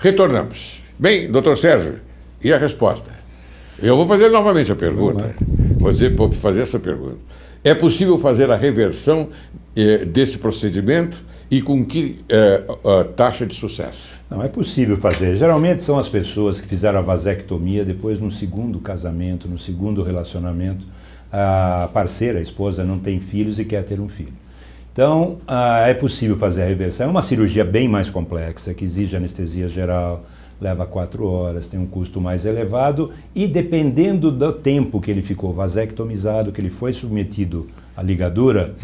Retornamos. Bem, doutor Sérgio, e a resposta? Eu vou fazer novamente a pergunta. Vou fazer essa pergunta. É possível fazer a reversão desse procedimento e com que taxa de sucesso? Não, é possível fazer. Geralmente são as pessoas que fizeram a vasectomia depois, no segundo casamento, no segundo relacionamento, a parceira, a esposa, não tem filhos e quer ter um filho. Então, é possível fazer a reversão. É uma cirurgia bem mais complexa, que exige anestesia geral, leva 4 horas, tem um custo mais elevado e, dependendo do tempo que ele ficou vasectomizado, que ele foi submetido à ligadura,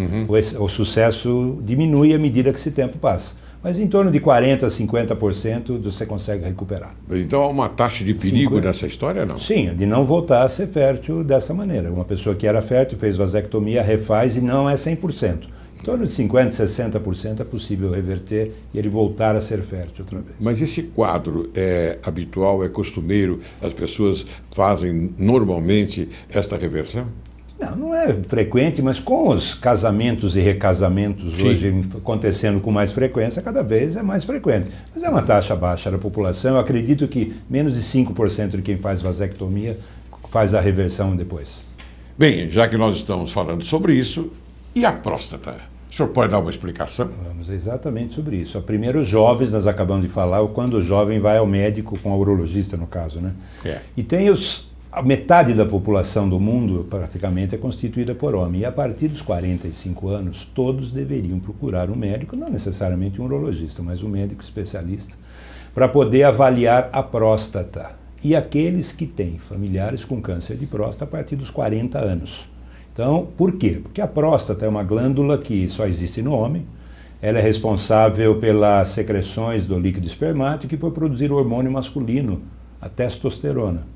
o sucesso diminui à medida que esse tempo passa. Mas em torno de 40% a 50% você consegue recuperar. Então há uma taxa de perigo nessa história, não? Sim, de não voltar a ser fértil dessa maneira. Uma pessoa que era fértil, fez vasectomia, refaz e não é 100%. Em torno de 50%, 60% é possível reverter e ele voltar a ser fértil outra vez. Mas esse quadro é habitual, é costumeiro? As pessoas fazem normalmente esta reversão? Não é frequente, mas com os casamentos e recasamentos Sim. hoje acontecendo com mais frequência, cada vez é mais frequente. Mas é uma taxa baixa da população. Eu acredito que menos de 5% de quem faz vasectomia faz a reversão depois. Bem, já que nós estamos falando sobre isso, e a próstata? O senhor pode dar uma explicação? Vamos exatamente sobre isso. Primeiro, os jovens, nós acabamos de falar, quando o jovem vai ao médico, com o urologista no caso, né? E tem a metade da população do mundo, praticamente, é constituída por homem. E a partir dos 45 anos, todos deveriam procurar um médico, não necessariamente um urologista, mas um médico especialista, para poder avaliar a próstata. E aqueles que têm familiares com câncer de próstata a partir dos 40 anos. Então, por quê? Porque a próstata é uma glândula que só existe no homem. Ela é responsável pelas secreções do líquido espermático e por produzir o hormônio masculino, a testosterona.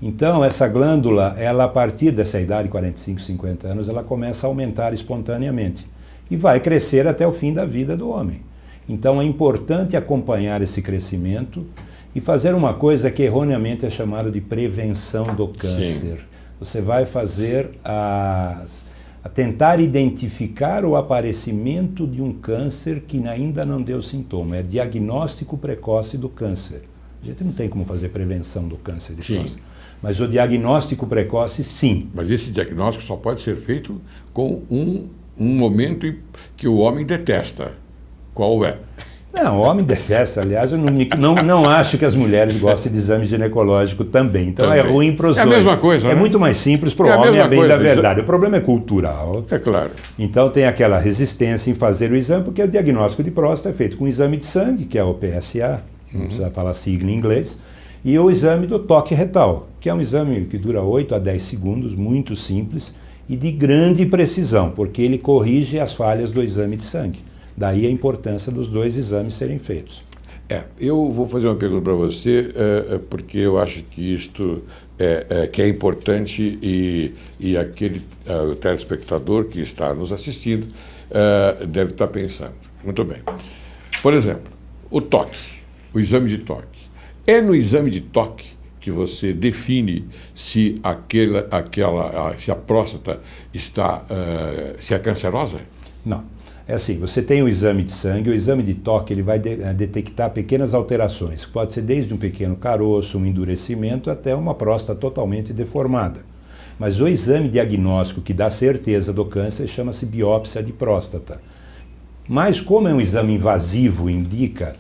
Então, essa glândula, ela a partir dessa idade, 45, 50 anos, ela começa a aumentar espontaneamente e vai crescer até o fim da vida do homem. Então, é importante acompanhar esse crescimento e fazer uma coisa que erroneamente é chamada de prevenção do câncer. Sim. Você vai fazer a tentar identificar o aparecimento de um câncer que ainda não deu sintoma. É diagnóstico precoce do câncer. A gente não tem como fazer prevenção do câncer de próstata. Mas o diagnóstico precoce, sim. Mas esse diagnóstico só pode ser feito com um momento que o homem detesta. Qual é? Não, o homem detesta. Aliás, eu não acho que as mulheres gostem de exame ginecológico também. Então também. É ruim para os dois. É a mesma coisa, né? Muito mais simples para o homem, é bem da verdade. O problema é cultural. É claro. Então tem aquela resistência em fazer o exame, porque o diagnóstico de próstata é feito com o exame de sangue, que é o PSA, não precisa falar sigla em inglês, e o exame do toque retal, que é um exame que dura 8 a 10 segundos, muito simples e de grande precisão, porque ele corrige as falhas do exame de sangue. Daí a importância dos dois exames serem feitos. Eu vou fazer uma pergunta para você, porque eu acho que isto que é importante e aquele o telespectador que está nos assistindo deve estar pensando. Muito bem. Por exemplo, o toque, o exame de toque. É no exame de toque que você define se se a próstata está se é cancerosa? Não. É assim, você tem o exame de sangue, o exame de toque ele vai detectar pequenas alterações, que pode ser desde um pequeno caroço, um endurecimento, até uma próstata totalmente deformada. Mas o exame diagnóstico que dá certeza do câncer chama-se biópsia de próstata. Mas como é um exame invasivo, implica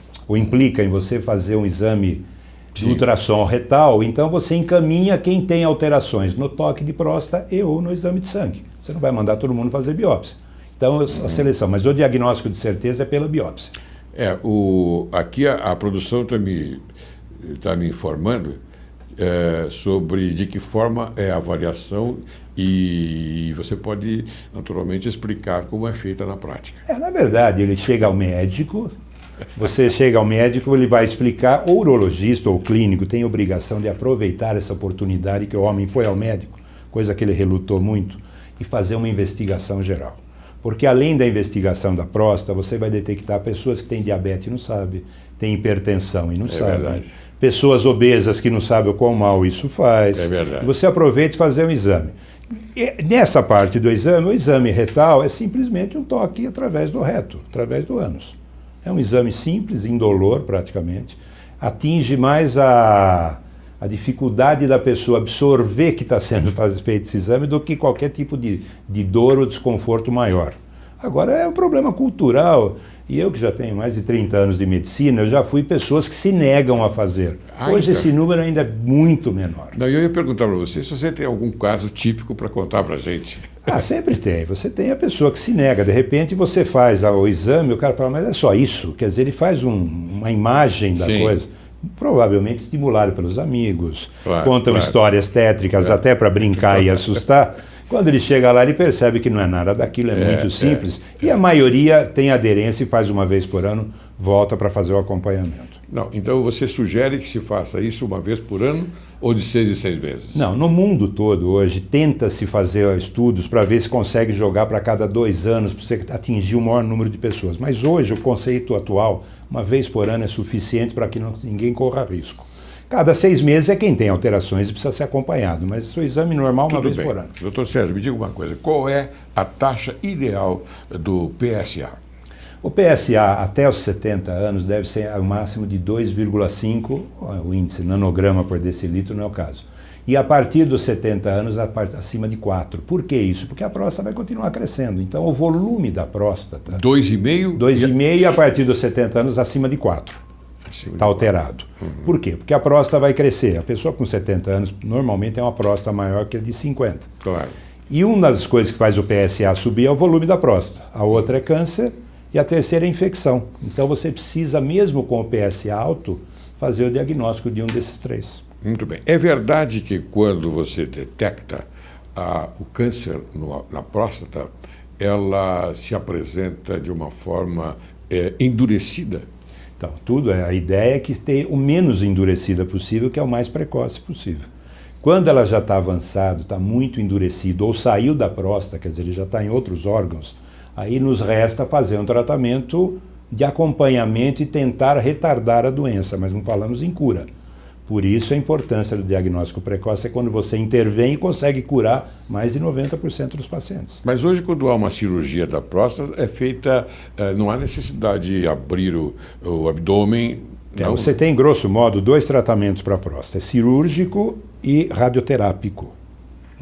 em você fazer um exame de ultrassom retal, então você encaminha quem tem alterações no toque de próstata ou no exame de sangue. Você não vai mandar todo mundo fazer biópsia. Então, a seleção, mas o diagnóstico de certeza é pela biópsia. Aqui a produção está me informando sobre de que forma é a avaliação e você pode, naturalmente, explicar como é feita na prática. Na verdade, ele chega ao médico, você chega ao médico, ele vai explicar, o urologista ou o clínico tem a obrigação de aproveitar essa oportunidade que o homem foi ao médico, coisa que ele relutou muito, e fazer uma investigação geral. Porque além da investigação da próstata, você vai detectar pessoas que têm diabetes e não sabem, têm hipertensão e não sabem, verdade. Pessoas obesas que não sabem o quão mal isso faz. É verdade. E você aproveita e fazer um exame. E nessa parte do exame, o exame retal é simplesmente um toque através do reto, através do ânus. É um exame simples, indolor praticamente. atinge mais a dificuldade da pessoa absorver que está sendo feito esse exame do que qualquer tipo de dor ou desconforto maior. Agora é um problema cultural. E eu que já tenho mais de 30 anos de medicina, eu já fui pessoas que se negam a fazer. Hoje esse número ainda é muito menor. Não, eu ia perguntar para você se você tem algum caso típico para contar para a gente. Sempre tem. Você tem a pessoa que se nega. De repente você faz o exame, o cara fala, mas é só isso? Quer dizer, ele faz uma imagem da coisa. Provavelmente estimulado pelos amigos. Contam histórias tétricas até para brincar e assustar. Quando ele chega lá, ele percebe que não é nada daquilo, é muito simples. E a maioria tem aderência e faz uma vez por ano, volta para fazer o acompanhamento. Não, então você sugere que se faça isso uma vez por ano ou de 6 em 6 meses? Não, no mundo todo hoje tenta-se fazer estudos para ver se consegue jogar para cada 2 anos, para você atingir o maior número de pessoas. Mas hoje o conceito atual, uma vez por ano é suficiente para que ninguém corra risco. Cada 6 meses é quem tem alterações e precisa ser acompanhado, mas o exame normal uma vez por ano. Doutor Sérgio, me diga uma coisa, qual é a taxa ideal do PSA? O PSA até os 70 anos deve ser ao máximo de 2,5, o índice nanograma por decilitro não é o caso. E a partir dos 70 anos, acima de 4. Por que isso? Porque a próstata vai continuar crescendo. Então o volume da próstata... 2,5? 2,5 e a partir dos 70 anos acima de 4. Está alterado. Por quê? Porque a próstata vai crescer. A pessoa com 70 anos normalmente tem uma próstata maior que a de 50. Claro. E uma das coisas que faz o PSA subir é o volume da próstata. A outra é câncer e a terceira é infecção. Então você precisa, mesmo com o PSA alto, fazer o diagnóstico de um desses 3. Muito bem. É verdade que quando você detecta o câncer na próstata, ela se apresenta de uma forma endurecida? Então, a ideia é que esteja o menos endurecida possível, que é o mais precoce possível. Quando ela já está avançada, está muito endurecido, ou saiu da próstata, quer dizer, ele já está em outros órgãos, aí nos resta fazer um tratamento de acompanhamento e tentar retardar a doença, mas não falamos em cura. Por isso a importância do diagnóstico precoce é quando você intervém e consegue curar mais de 90% dos pacientes. Mas hoje, quando há uma cirurgia da próstata, é feita, não há necessidade de abrir o abdômen. Então, você tem, grosso modo, 2 tratamentos para a próstata, cirúrgico e radioterápico.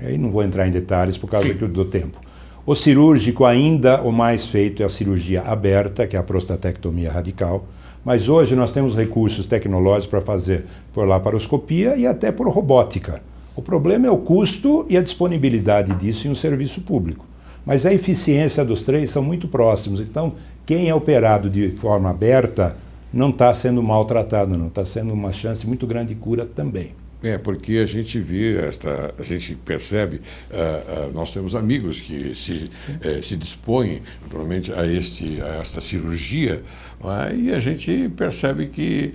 Aí não vou entrar em detalhes por causa do tempo. O cirúrgico ainda, o mais feito é a cirurgia aberta, que é a prostatectomia radical. Mas hoje nós temos recursos tecnológicos para fazer por laparoscopia e até por robótica. O problema é o custo e a disponibilidade disso em um serviço público. Mas a eficiência dos 3 são muito próximos. Então, quem é operado de forma aberta não está sendo maltratado, não. Está sendo uma chance muito grande de cura também. Porque a gente vê, a gente percebe, nós temos amigos que se dispõem naturalmente a esta cirurgia, e a gente percebe que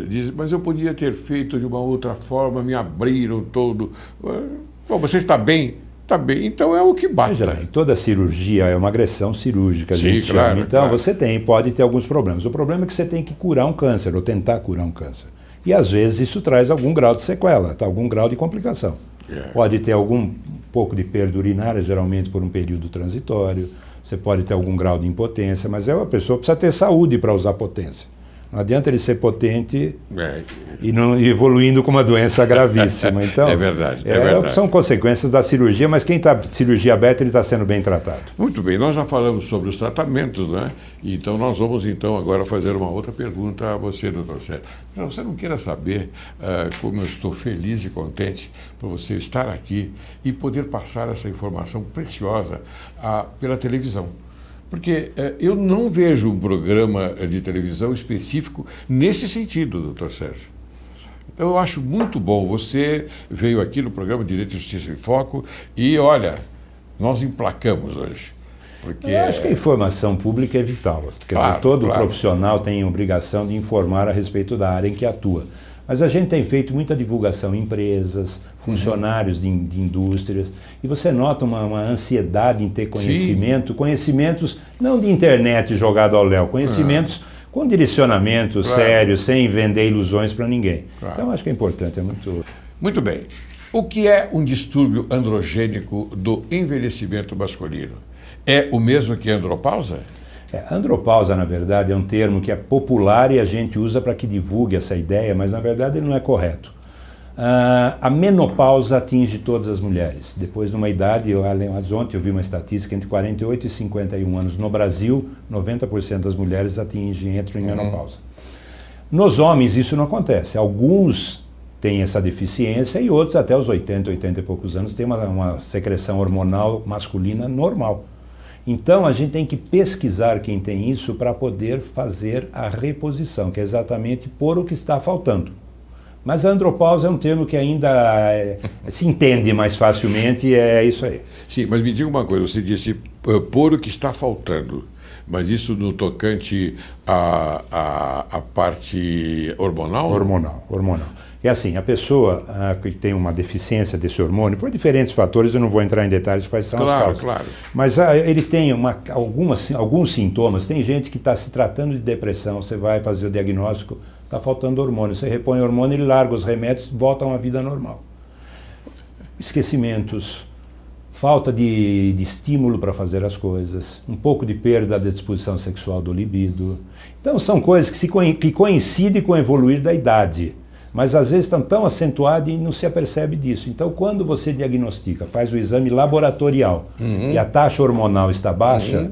diz, mas eu podia ter feito de uma outra forma, me abriram todo. Bom, você está bem? Está bem, então é o que basta. Veja bem, toda cirurgia é uma agressão cirúrgica, a gente Sim, claro, chama. Então claro. Você pode ter alguns problemas. O problema é que você tem que curar um câncer, ou tentar curar um câncer. E às vezes isso traz algum grau de sequela, algum grau de complicação. Pode ter algum pouco de perda urinária, geralmente por um período transitório. Você pode ter algum grau de impotência, mas a pessoa precisa ter saúde para usar potência. Não adianta ele ser potente e não evoluindo com uma doença gravíssima. Então, é verdade. São consequências da cirurgia, mas quem está cirurgia aberta, ele está sendo bem tratado. Muito bem, nós já falamos sobre os tratamentos, né? Então nós vamos agora fazer uma outra pergunta a você, doutor Sérgio. Você não queira saber como eu estou feliz e contente por você estar aqui e poder passar essa informação preciosa pela televisão. Porque eu não vejo um programa de televisão específico nesse sentido, doutor Sérgio. Então eu acho muito bom. Você veio aqui no programa Direito e Justiça em Foco e, olha, nós emplacamos hoje. Porque eu acho que a informação pública é vital. Quer dizer, todo profissional tem a obrigação de informar a respeito da área em que atua. Mas a gente tem feito muita divulgação em empresas, funcionários de indústrias, e você nota uma ansiedade em ter conhecimento, conhecimentos não de internet jogado ao léu, conhecimentos com direcionamento sério, sem vender ilusões para ninguém. Então acho que é importante, é muito... Muito bem. O que é um distúrbio androgênico do envelhecimento masculino? É o mesmo que a andropausa? Andropausa, na verdade, é um termo que é popular e a gente usa para que divulgue essa ideia, mas na verdade ele não é correto. A menopausa atinge todas as mulheres. Depois de uma idade, ontem eu vi uma estatística, entre 48 e 51 anos no Brasil, 90% das mulheres entram em menopausa. Nos homens isso não acontece. Alguns têm essa deficiência e outros até os 80 e poucos anos têm uma secreção hormonal masculina normal. Então a gente tem que pesquisar quem tem isso para poder fazer a reposição, que é exatamente pôr o que está faltando. Mas a andropausa é um termo que ainda se entende mais facilmente e é isso aí. Sim, mas me diga uma coisa, você disse pôr o que está faltando, mas isso no tocante à parte hormonal? Hormonal. É assim, a pessoa que tem uma deficiência desse hormônio, por diferentes fatores, eu não vou entrar em detalhes quais são as causas. Claro. Mas ele tem alguns sintomas. Tem gente que está se tratando de depressão, você vai fazer o diagnóstico, está faltando hormônio. Você repõe o hormônio, ele larga os remédios, volta a uma vida normal. Esquecimentos, falta de estímulo para fazer as coisas, um pouco de perda da disposição sexual do libido. Então são coisas que coincidem com o evoluir da idade. Mas às vezes estão tão acentuadas e não se apercebe disso. Então, quando você diagnostica, faz o exame laboratorial, e a taxa hormonal está baixa,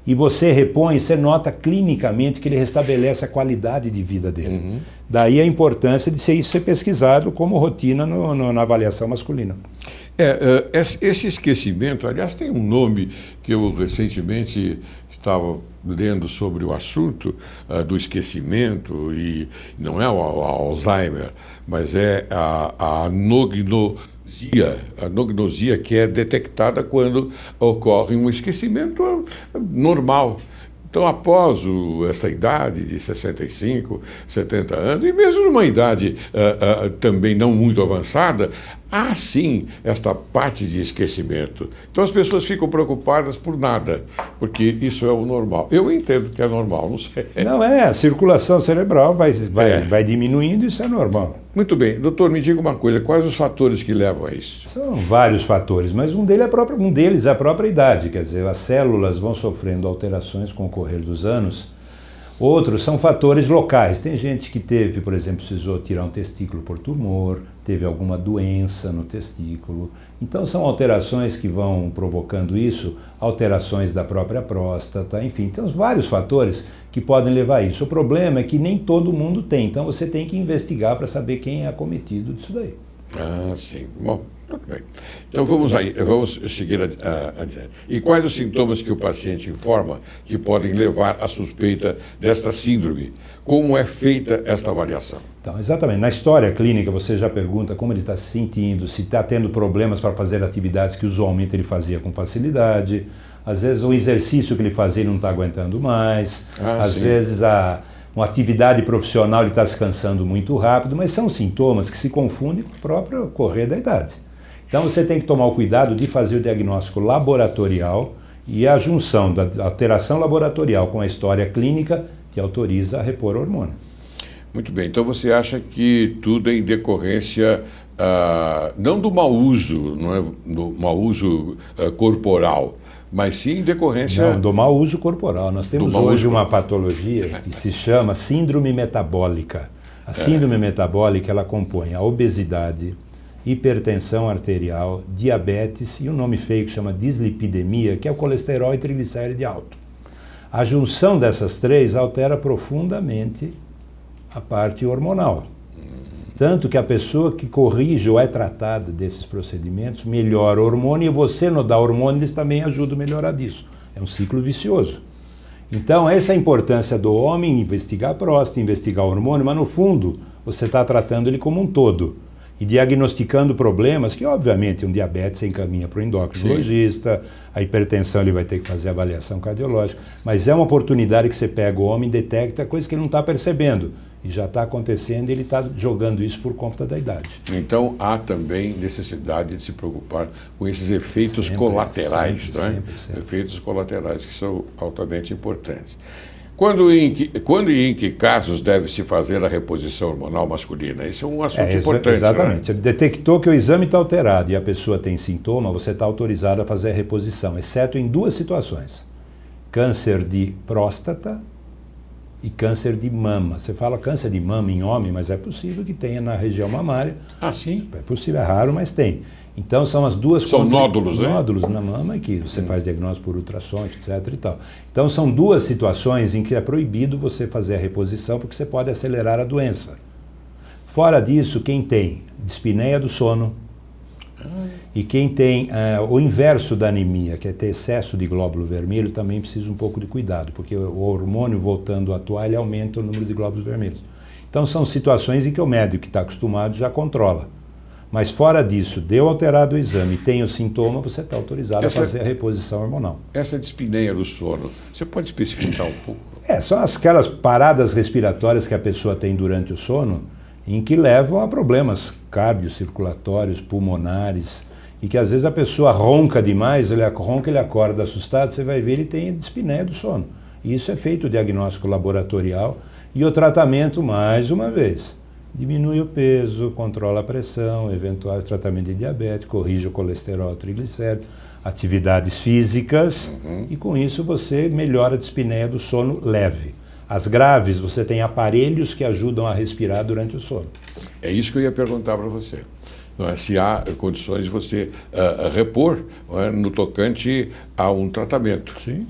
e você repõe, você nota clinicamente que ele restabelece a qualidade de vida dele. Daí a importância de isso ser pesquisado como rotina na avaliação masculina. Esse esquecimento, aliás, tem um nome que eu recentemente estava lendo sobre o assunto do esquecimento, e não é o Alzheimer, mas é a anognosia. A anognosia que é detectada quando ocorre um esquecimento normal. Então, após essa idade de 65, 70 anos, e mesmo numa idade também não muito avançada, há sim esta parte de esquecimento. Então as pessoas ficam preocupadas por nada, porque isso é o normal. Eu entendo que é normal, não sei. Não a circulação cerebral vai diminuindo, isso é normal. Muito bem. Doutor, me diga uma coisa, quais os fatores que levam a isso? São vários fatores, mas um deles é a própria idade, quer dizer, as células vão sofrendo alterações com o correr dos anos. Outros são fatores locais. Tem gente que teve, por exemplo, precisou tirar um testículo por tumor, teve alguma doença no testículo. Então são alterações que vão provocando isso, alterações da própria próstata, enfim, tem vários fatores que podem levar a isso. O problema é que nem todo mundo tem, então você tem que investigar para saber quem é acometido disso daí. Ah, sim. Bom, tudo bem. Então vamos seguir adiante. E quais os sintomas que o paciente informa que podem levar à suspeita desta síndrome? Como é feita esta avaliação? Então, exatamente. Na história clínica você já pergunta como ele está se sentindo, se está tendo problemas para fazer atividades que usualmente ele fazia com facilidade. Às vezes o exercício que ele fazia ele não está aguentando mais. Às vezes uma atividade profissional ele está se cansando muito rápido, mas são sintomas que se confundem com o próprio correr da idade. Então você tem que tomar o cuidado de fazer o diagnóstico laboratorial, e a junção da alteração laboratorial com a história clínica te autoriza a repor hormônio. Muito bem, então você acha que tudo é em decorrência não do mau uso, não é do mau uso corporal, mas sim em decorrência... Não, do mau uso corporal. Nós temos hoje uma patologia que se chama síndrome metabólica. A síndrome metabólica, ela compõe a obesidade, hipertensão arterial, diabetes e um nome feio que chama dislipidemia, que é o colesterol e triglicéride alto. A junção dessas três altera profundamente a parte hormonal. Tanto que a pessoa que corrige ou é tratada desses procedimentos melhora o hormônio, e você não dá hormônio, eles também ajudam a melhorar disso. É um ciclo vicioso. Então, essa é a importância do homem, investigar a próstata, investigar o hormônio, mas no fundo, você está tratando ele como um todo. E diagnosticando problemas que, obviamente, um diabetes você encaminha para o endocrinologista, a hipertensão ele vai ter que fazer avaliação cardiológica, mas é uma oportunidade que você pega o homem, detecta coisa que ele não está percebendo, e já está acontecendo, e ele está jogando isso por conta da idade. Então há também necessidade de se preocupar com esses efeitos colaterais, sempre. Efeitos colaterais que são altamente importantes. Quando e em que casos deve-se fazer a reposição hormonal masculina? Esse é um assunto importante. Exatamente. Né? Detectou que o exame está alterado e a pessoa tem sintoma, você está autorizado a fazer a reposição, exceto em duas situações. câncer de próstata e câncer de mama. Você fala câncer de mama em homem, mas é possível que tenha na região mamária. Ah, sim? É possível, é raro, mas tem. Então são as duas... São nódulos, né? Nódulos na mama e que você faz diagnóstico por ultrassom, etc. e tal. Então são duas situações em que é proibido você fazer a reposição porque você pode acelerar a doença. Fora disso, quem tem dispneia do sono e quem tem o inverso da anemia, que é ter excesso de glóbulo vermelho, também precisa um pouco de cuidado, porque o hormônio voltando a atuar, ele aumenta o número de glóbulos vermelhos. Então são situações em que o médico que está acostumado já controla. Mas fora disso, deu alterado o exame e tem o sintoma, você está autorizado a fazer a reposição hormonal. Essa dispneia do sono, você pode especificar um pouco? São aquelas paradas respiratórias que a pessoa tem durante o sono, em que levam a problemas cardiocirculatórios, pulmonares, e que às vezes a pessoa ronca demais, ele acorda assustado, você vai ver, ele tem dispneia do sono. E isso é feito o diagnóstico laboratorial e o tratamento, mais uma vez, diminui o peso, controla a pressão, eventual tratamento de diabetes, corrige o colesterol, triglicéridos, atividades físicas, e com isso você melhora a dispneia do sono leve. As graves, você tem aparelhos que ajudam a respirar durante o sono. É isso que eu ia perguntar para você. Não é? Se há condições de você repor, não é? No tocante a um tratamento. Sim.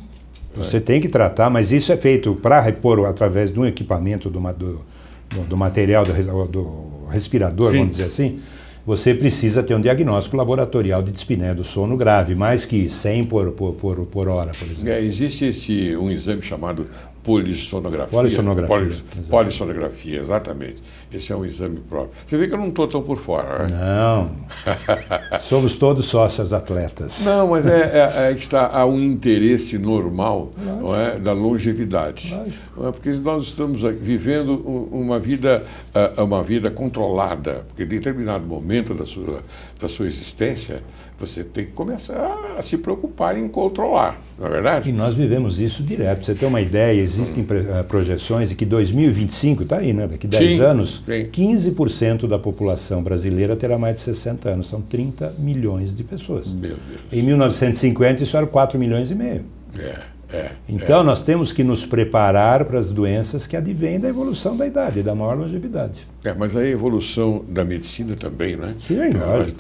Você tem que tratar, mas isso é feito para repor através de um equipamento do material do respirador, Sim. vamos dizer assim. Você precisa ter um diagnóstico laboratorial de dispneia do sono grave, mais que 100 por hora, por exemplo. Existe um exame chamado polissonografia. Polissonografia, exatamente. Esse é um exame próprio. Você vê que eu não estou tão por fora, né? Não. Somos todos sócios atletas. Não, mas há um interesse normal, não é, da longevidade. Não é? Porque nós estamos vivendo uma vida controlada, porque em determinado momento da sua existência, você tem que começar a se preocupar em controlar, não é verdade? E nós vivemos isso direto. Pra você ter uma ideia, existem projeções de que 2025, está aí, né? Daqui a 10 anos, 15% da população brasileira terá mais de 60 anos. São 30 milhões de pessoas. Meu Deus. Em 1950, isso era 4 milhões e meio. Então, nós temos que nos preparar para as doenças que advêm da evolução da idade, da maior longevidade. Mas a evolução da medicina também, né? Sim,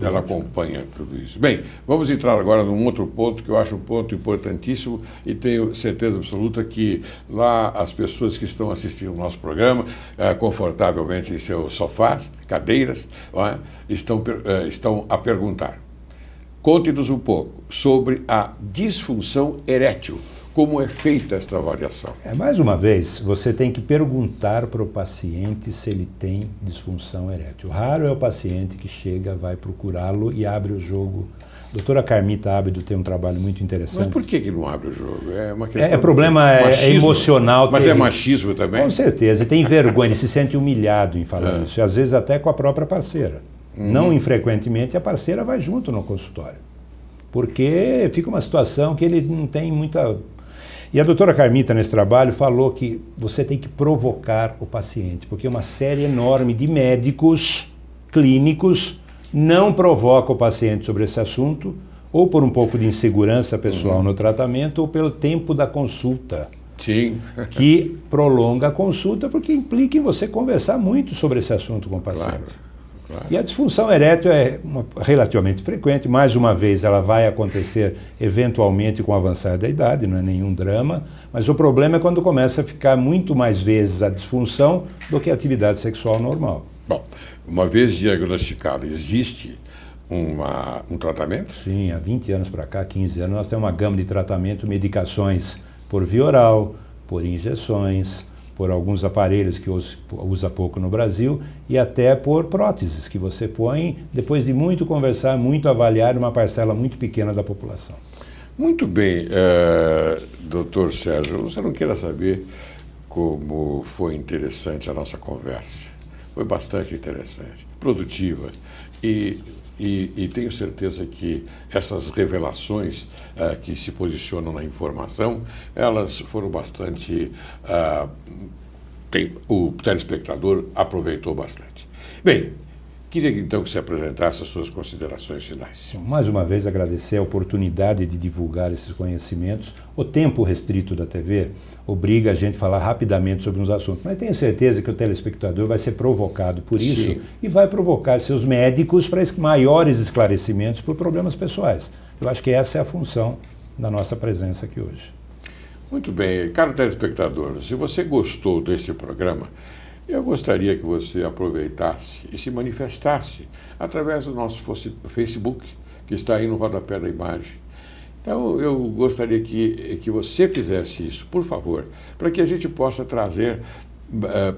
ela acompanha tudo isso. Bem, vamos entrar agora num outro ponto, que eu acho um ponto importantíssimo, e tenho certeza absoluta que lá as pessoas que estão assistindo o nosso programa, confortavelmente em seus sofás, cadeiras, estão a perguntar. Conte-nos um pouco sobre a disfunção erétil. Como é feita esta avaliação? Mais uma vez, você tem que perguntar para o paciente se ele tem disfunção erétil. Raro é o paciente que chega, vai procurá-lo e abre o jogo. A doutora Carmita Ábido tem um trabalho muito interessante. Mas por que não abre o jogo? É uma questão problema emocional. Mas é machismo também? Com certeza. Tem vergonha, ele se sente humilhado em falar isso. E às vezes até com a própria parceira. Não infrequentemente a parceira vai junto no consultório. Porque fica uma situação que ele não tem muita... E a doutora Carmita, nesse trabalho, falou que você tem que provocar o paciente, porque uma série enorme de médicos clínicos não provoca o paciente sobre esse assunto, ou por um pouco de insegurança pessoal no tratamento, ou pelo tempo da consulta. Sim. Que prolonga a consulta, porque implica em você conversar muito sobre esse assunto com o paciente. Claro. E a disfunção erétil é relativamente frequente. Mais uma vez, ela vai acontecer eventualmente com o avançar da idade, não é nenhum drama, mas o problema é quando começa a ficar muito mais vezes a disfunção do que a atividade sexual normal. Bom, uma vez diagnosticado, existe um tratamento? Sim, há 20 anos para cá, 15 anos, nós temos uma gama de tratamento, medicações por via oral, por injeções, por alguns aparelhos que usa pouco no Brasil e até por próteses que você põe depois de muito conversar, muito avaliar uma parcela muito pequena da população. Muito bem, doutor Sérgio, você não queira saber como foi interessante a nossa conversa. Foi bastante interessante, produtiva e tenho certeza que essas revelações que se posicionam na informação, elas foram bastante... o telespectador aproveitou bastante. Bem, Queria então que você apresentasse as suas considerações finais. Mais uma vez agradecer a oportunidade de divulgar esses conhecimentos. O tempo restrito da TV obriga a gente a falar rapidamente sobre uns assuntos, mas tenho certeza que o telespectador vai ser provocado por isso. Sim. E vai provocar seus médicos para maiores esclarecimentos por problemas pessoais. Eu acho que essa é a função da nossa presença aqui hoje. Muito bem. Caro telespectador, se você gostou desse programa, eu gostaria que você aproveitasse e se manifestasse através do nosso Facebook, que está aí no rodapé da imagem. Então, eu gostaria que você fizesse isso, por favor, para que a gente possa trazer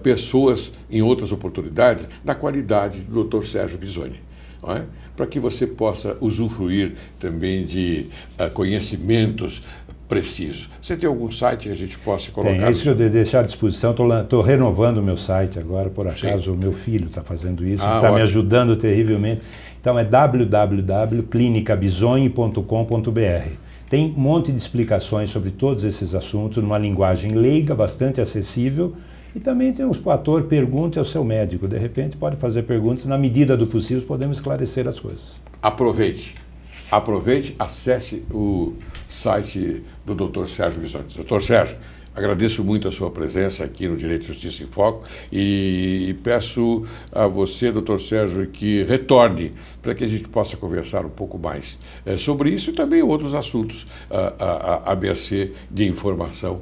pessoas em outras oportunidades da qualidade do Dr. Sérgio Bisoni, não é? Para que você possa usufruir também de conhecimentos preciso. Você tem algum site que a gente possa colocar? Tem, é isso que eu deixar à disposição. Estou renovando o meu site agora, por acaso. Sim. O meu filho está fazendo isso, está me ajudando terrivelmente. Então é www.clinicabisogni.com.br. Tem um monte de explicações sobre todos esses assuntos, numa linguagem leiga, bastante acessível. E também tem um fator pergunte ao seu médico. De repente pode fazer perguntas, na medida do possível podemos esclarecer as coisas. Aproveite, acesse o site do Dr. Sérgio Bisoni. Dr. Sérgio, agradeço muito a sua presença aqui no Direito e Justiça em Foco e peço a você, Dr. Sérgio, que retorne para que a gente possa conversar um pouco mais sobre isso e também outros assuntos à mercê de informação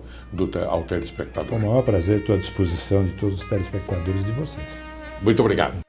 ao telespectador. Com o maior prazer, estou à disposição de todos os telespectadores de vocês. Muito obrigado.